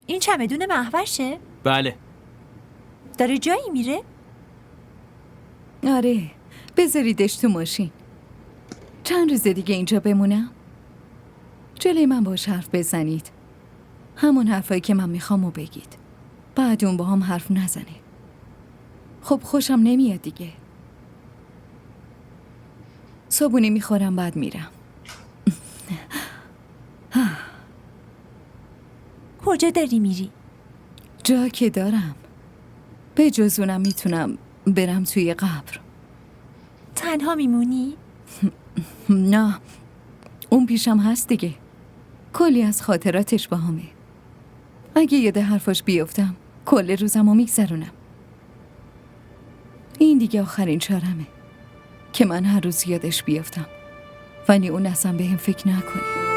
این چمدون محوشه؟ بله. داره جایی میره؟ آره، بذاریدش تو ماشین. چند روز دیگه اینجا بمونم؟ جلوی من باش حرف بزنید. همون حرفایی که من میخوامو بگید. بعد اون با هم حرف نزنه. خب خوشم نمیاد دیگه. صبحونه میخورم بعد میرم. کجا داری میری؟ جا که دارم. به جز اونم میتونم برم توی قبر. تنها میمونی؟ نه، اون پیشم هست دیگه. کلی از خاطراتش با همه. اگه یاد حرفاش بیفتم کل روزمو میگذرونم. این دیگه آخرین چارمه که من هر روز یادش بیفتم، ولی اون اصلا به هم فکر نکنه.